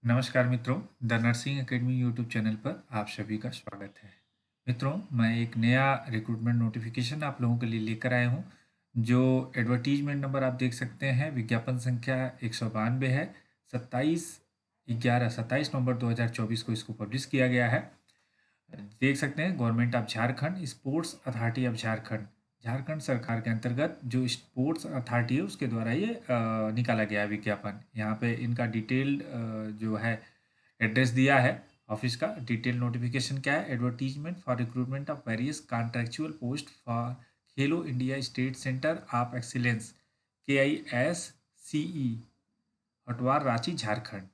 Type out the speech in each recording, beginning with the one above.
नमस्कार मित्रों, the nursing academy YouTube channel पर आप सभी का स्वागत है। मित्रों, मैं एक नया रिक्रूटमेंट नोटिफिकेशन आप लोगों के लिए लेकर आया हूं, जो एडवर्टीजमेंट नंबर आप देख सकते हैं। विज्ञापन संख्या 192 है। 27 नवंबर 2024 को इसको पब्लिश किया गया है। देख सकते हैं, government of Jharkhand, sports authority of Jharkhand, Jharkhand सरकार के अंतर्गत जो स्पोर्ट्स अथॉरिटी है उसके द्वारा ये निकाला गया है विज्ञापन। यहाँ पे इनका डिटेल्ड जो है एड्रेस दिया है ऑफिस का। डिटेल नोटिफिकेशन क्या है? Advertisement for recruitment of various contractual post for Khelo India state centre of excellence KISCE, Hotwar, Ranchi, Jharkhand.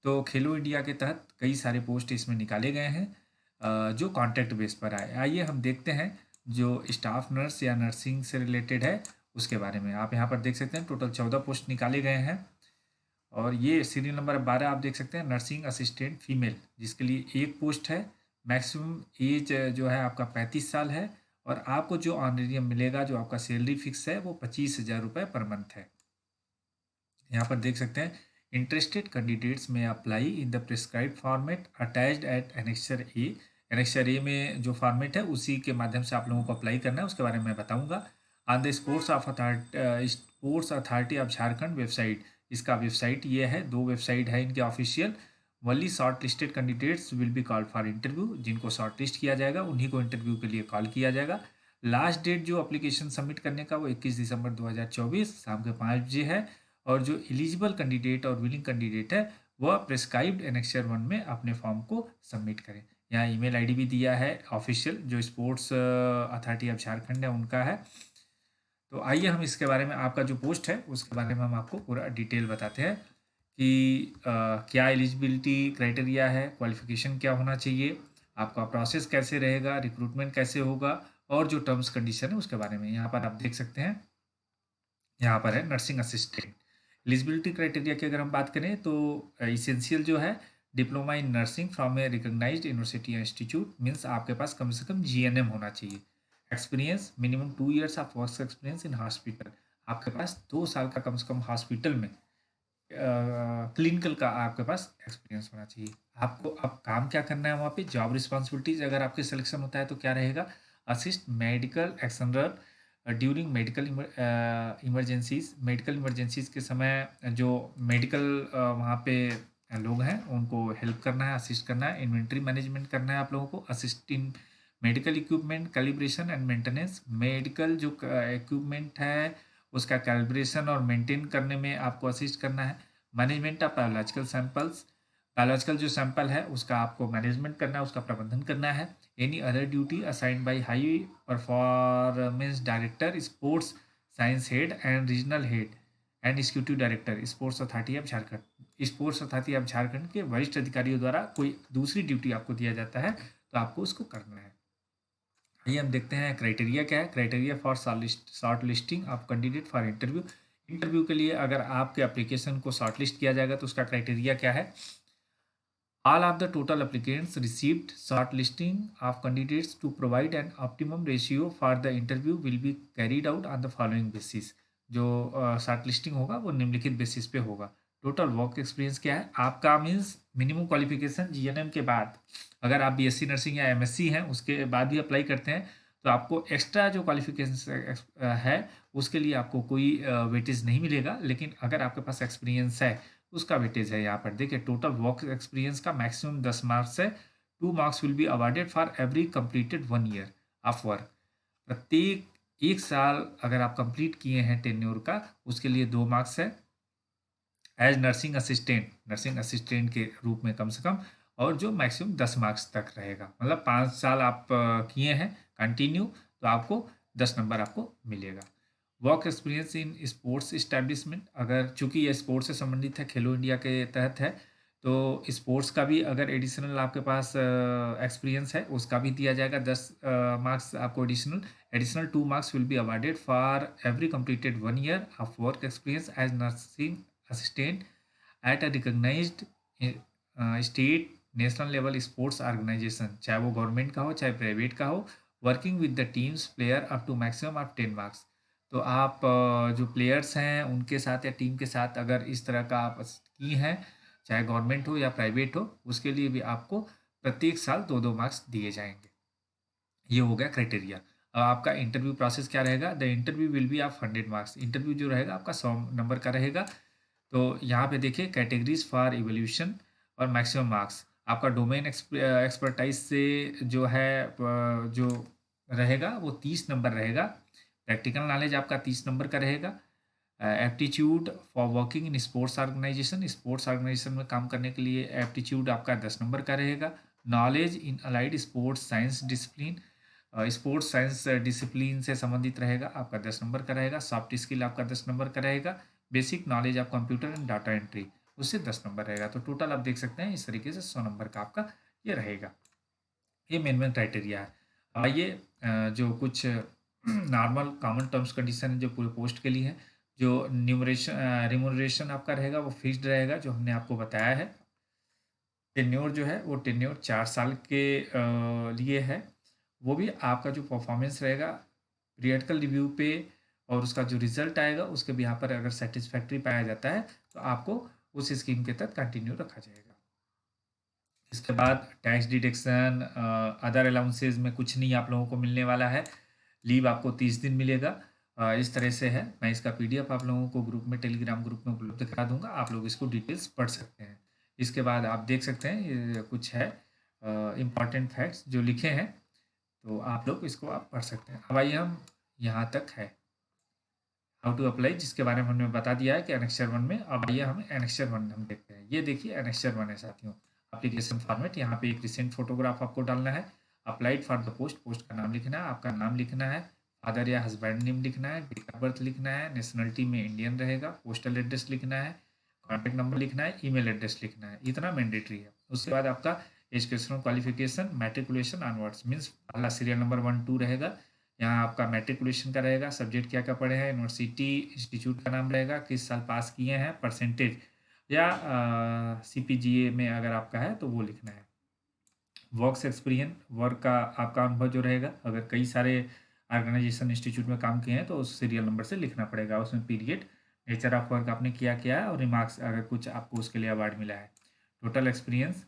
तो खेलो इंडिया के तहत कई सारे पोस्ट इसमें निकाले गए हैं जो कॉन्ट्रैक्ट बेस पर आए। आइए हम देखते हैं जो स्टाफ नर्स या नर्सिंग से रिलेटेड है उसके बारे में। आप यहाँ पर देख सकते हैं टोटल 14 पोस्ट निकाले गए हैं। और ये सीरियल नंबर 12 आप देख सकते हैं, नर्सिंग असिस्टेंट फीमेल, जिसके लिए एक पोस्ट है। मैक्सिमम एज जो है आपका 35 साल है। और आपको जो ऑनरेरियम मिलेगा, जो आपका सैलरी फिक्स है, वो 25,000 रुपये पर मंथ है। यहाँ पर देख सकते हैं, interested candidates may apply in the prescribed format attached at annexure A. Annexure A में जो फॉर्मेट है उसी के माध्यम से आप लोगों को अप्लाई करना है, उसके बारे में मैं बताऊंगा। On the sports authority of Jharkhand website, इसका वेबसाइट ये है। दो वेबसाइट है इनके official. Only short listed candidates will be called for interview. जिनको शॉर्ट लिस्ट किया जाएगा उन्हीं को इंटरव्यू के लिए कॉल किया जाएगा। लास्ट डेट जो एप्लीकेशन सबमिट करने का वो 21 दिसंबर 2024 शाम के 5 बजे है। और जो एलिजिबल कैंडिडेट और विलिंग कैंडिडेट है वह प्रिस्क्राइब्ड एनेक्सर 1 में अपने फॉर्म को सबमिट करें। यहाँ ईमेल आईडी भी दिया है ऑफिशियल, जो स्पोर्ट्स अथॉरिटी ऑफ झारखंड है उनका है। तो आइए हम इसके बारे में, आपका जो पोस्ट है उसके बारे में हम आपको पूरा डिटेल बताते हैं कि क्या एलिजिबिलिटी क्राइटेरिया है, क्वालिफिकेशन क्या होना चाहिए, आपका प्रोसेस कैसे रहेगा, रिक्रूटमेंट कैसे होगा, और जो टर्म्स कंडीशन है उसके बारे में। यहाँ पर आप देख सकते हैं, यहाँ पर है नर्सिंग असिस्टेंट। एलिजिबिलिटी क्राइटेरिया की अगर हम बात करें तो इसेंशियल जो है, diploma in nursing from a recognised university या इंस्टीट्यूट, मीन्स आपके पास कम से कम GNM होना चाहिए। Experience minimum 2 years of work experience in hospital, आपके पास 2 साल का कम से कम हॉस्पिटल में क्लिनिकल का आपके पास एक्सपीरियंस होना चाहिए। आपको अब काम क्या करना है वहाँ पे, जॉब रिस्पॉन्सिबिलिटीज अगर आपके सिलेक्शन होता है तो क्या रहेगा? असिस्ट मेडिकल एक्सनरल during medical emergencies, medical emergencies के समय जो मेडिकल वहाँ पे लोग हैं उनको हेल्प करना है, असिस्ट करना है। इन्वेंट्री मैनेजमेंट करना है आप लोगों को। Assist in medical equipment calibration and maintenance, medical जो इक्विपमेंट है उसका कैलिब्रेशन और मेंटेन करने में आपको असिस्ट करना है। Management of biological samples, biological जो सैंपल है उसका आपको मैनेजमेंट करना है, उसका प्रबंधन करना है। Any other duty assigned by high performance director, sports science head and regional head and executive director, sports authority of Jharkhand. Sports authority of Jharkhand के वरिष्ठ अधिकारियों द्वारा कोई दूसरी ड्यूटी आपको दिया जाता है तो आपको उसको करना है। आइए हम देखते हैं क्राइटेरिया क्या है। Criteria for short listing of candidate for interview. Interview के लिए अगर आपके एप्लीकेशन को शॉर्ट लिस्ट किया जाएगा तो उसका क्राइटेरिया क्या है? All of the total applicants received shortlisting of candidates to provide an optimum ratio for the interview will be carried out on the following basis। जो शॉर्टलिस्टिंग होगा वो निम्नलिखित बेसिस पे होगा। टोटल वर्क एक्सपीरियंस क्या है आपका? मीन्स मिनिमम क्वालिफिकेशन GNM के बाद, अगर आप BSc नर्सिंग या MSc हैं उसके बाद भी अप्लाई करते हैं तो आपको एक्स्ट्रा जो क्वालिफिकेशन है उसके लिए आपको कोई वेटेज नहीं मिलेगा। लेकिन अगर आपके पास एक्सपीरियंस है उसका वेटेज है। यहाँ पर देखिए, टोटल वर्क एक्सपीरियंस का मैक्सिमम 10 मार्क्स है। 2 marks will be awarded for every completed 1 year of work. प्रत्येक 1 साल अगर आप कंप्लीट किए हैं टेन्योर का, उसके लिए 2 मार्क्स है। एज नर्सिंग असिस्टेंट के रूप में कम से कम, और जो मैक्सिमम 10 मार्क्स तक रहेगा। मतलब 5 साल आप किए हैं कंटिन्यू तो आपको 10 नंबर आपको मिलेगा। Work experience in sports establishment, अगर चूंकि ये स्पोर्ट्स से संबंधित है, खेलो इंडिया के तहत है, तो स्पोर्ट्स का भी अगर एडिशनल आपके पास एक्सपीरियंस है उसका भी दिया जाएगा। 10 मार्क्स आपको additional. Additional 2 marks will be awarded for every completed 1 year of work experience as nursing assistant at a recognised state national level sports organisation, चाहे वो गवर्नमेंट का हो चाहे प्राइवेट का हो। Working with the teams player up to maximum of 10 marks. तो आप जो प्लेयर्स हैं उनके साथ या टीम के साथ अगर इस तरह का आप की हैं चाहे गवर्नमेंट हो या प्राइवेट हो, उसके लिए भी आपको प्रत्येक साल 2-2 मार्क्स दिए जाएंगे। ये हो गया क्राइटेरिया। अब आपका इंटरव्यू प्रोसेस क्या रहेगा? The interview will be of 100 marks. Interview जो रहेगा आपका 100 नंबर का रहेगा। तो यहाँ पे देखिए कैटेगरीज फॉर इवोल्यूशन और मैक्सिमम मार्क्स। आपका डोमेन एक्सपर्टाइज से जो है जो रहेगा वो 30 नंबर रहेगा। प्रैक्टिकल नॉलेज आपका 30 नंबर का रहेगा। Aptitude for working in sports organisation में काम करने के लिए एप्टीट्यूड आपका 10 नंबर का रहेगा। Knowledge in allied sports science discipline, sports science discipline से संबंधित रहेगा, आपका 10 नंबर का रहेगा। सॉफ्ट स्किल आपका 10 नंबर का रहेगा। Basic knowledge of computer and data entry, उससे 10 नंबर रहेगा। तो टोटल आप देख सकते हैं इस तरीके से 100 नंबर का आपका ये रहेगा। ये मेन क्राइटेरिया है। अब आइए जो कुछ नॉर्मल कॉमन टर्म्स कंडीशन है जो पूरे पोस्ट के लिए है। जो न्यूमरेशन रिमोनरेशन आपका रहेगा वो फिक्स्ड रहेगा, जो हमने आपको बताया है। टेन्योर जो है वो टेन्योर 4 साल के लिए है। वो भी आपका जो परफॉर्मेंस रहेगा पीरियडिकल रिव्यू पे और उसका जो रिजल्ट आएगा उसके भी यहाँ पर अगर सेटिस्फैक्ट्री पाया जाता है तो आपको उस स्कीम के तहत कंटिन्यू रखा जाएगा। इसके बाद टैक्स डिडक्शन, अदर अलाउंसेज में कुछ नहीं आप लोगों को मिलने वाला है। लीव आपको 30 दिन मिलेगा। इस तरह से है। मैं इसका पीडीएफ आप लोगों को ग्रुप में, टेलीग्राम ग्रुप में उपलब्ध करा दूंगा, आप लोग इसको डिटेल्स पढ़ सकते हैं। इसके बाद आप देख सकते हैं ये कुछ है इम्पॉर्टेंट फैक्ट्स जो लिखे हैं, तो आप लोग इसको आप पढ़ सकते हैं। अब आइए हम यहाँ तक है हाउ टू अप्लाई, जिसके बारे में हमने बता दिया है कि एनेक्चर 1 में। अब आइए हम एनेक्चर 1 हम देखते हैं। ये देखिए एनेक्चर 1 है साथियों। एप्लीकेशन फॉर्मेट, यहाँ पे एक रिसेंट फोटोग्राफ आपको डालना है। Applied for the post, post का नाम लिखना है, आपका नाम लिखना है, फादर या हस्बैंड नेम लिखना है, डेट ऑफ बर्थ लिखना है, नेशनलिटी में इंडियन रहेगा, पोस्टल एड्रेस लिखना है, कॉन्टैक्ट नंबर लिखना है, ईमेल एड्रेस लिखना है। इतना मैंडेटरी है। उसके बाद आपका educational qualification, matriculation onwards means पहला सीरियल नंबर 1-2 रहेगा। यहाँ आपका मैट्रिकुलेशन का रहेगा, सब्जेक्ट क्या क्या पढ़े हैं, यूनिवर्सिटी इंस्टीट्यूट का नाम रहेगा, किस साल पास किए हैं, परसेंटेज या सीपीजीए में अगर आपका है तो वो लिखना है। वर्क्स एक्सपीरियंस, वर्क का आपका अनुभव जो रहेगा, अगर कई सारे ऑर्गेनाइजेशन इंस्टीट्यूट में काम किए हैं तो उस सीरियल नंबर से लिखना पड़ेगा। उसमें पीरियड, नेचर ऑफ वर्क आपने किया है और रिमार्क्स अगर कुछ आपको उसके लिए अवार्ड मिला है। टोटल एक्सपीरियंस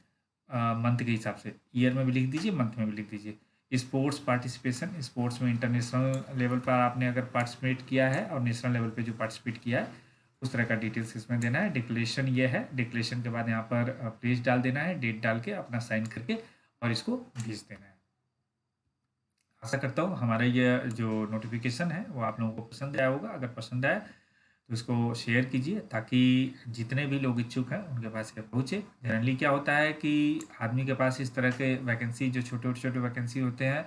मंथ के हिसाब से, ईयर में भी लिख दीजिए, मंथ में भी लिख दीजिए। स्पोर्ट्स पार्टिसिपेशन, स्पोर्ट्स में इंटरनेशनल लेवल पर आपने अगर पार्टिसिपेट किया है और नेशनल लेवल पे जो पार्टिसिपेट किया है उस तरह का डिटेल्स इसमें देना है। डिक्लेरेशन ये है, डिक्लेरेशन के बाद यहाँ पर प्लेस डाल देना है, डेट डाल के अपना साइन करके और इसको भेज देना है। आशा करता हूँ हमारा ये जो नोटिफिकेशन है वो आप लोगों को पसंद आया होगा। अगर पसंद आया तो इसको शेयर कीजिए ताकि जितने भी लोग इच्छुक हैं उनके पास ये पहुँचे। जनरली क्या होता है कि आदमी के पास इस तरह के वैकेंसी, जो छोटे छोटे वैकेंसी होते हैं,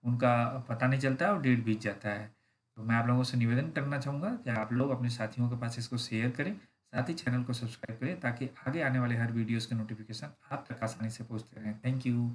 उनका पता नहीं चलता है और डेट बीत जाता है। तो मैं आप लोगों से निवेदन करना चाहूँगा कि आप लोग अपने साथियों के पास इसको शेयर करें, साथ ही चैनल को सब्सक्राइब करें ताकि आगे आने वाले हर वीडियोज़ के नोटिफिकेशन आप तक आसानी से पहुँचते रहें। Thank you.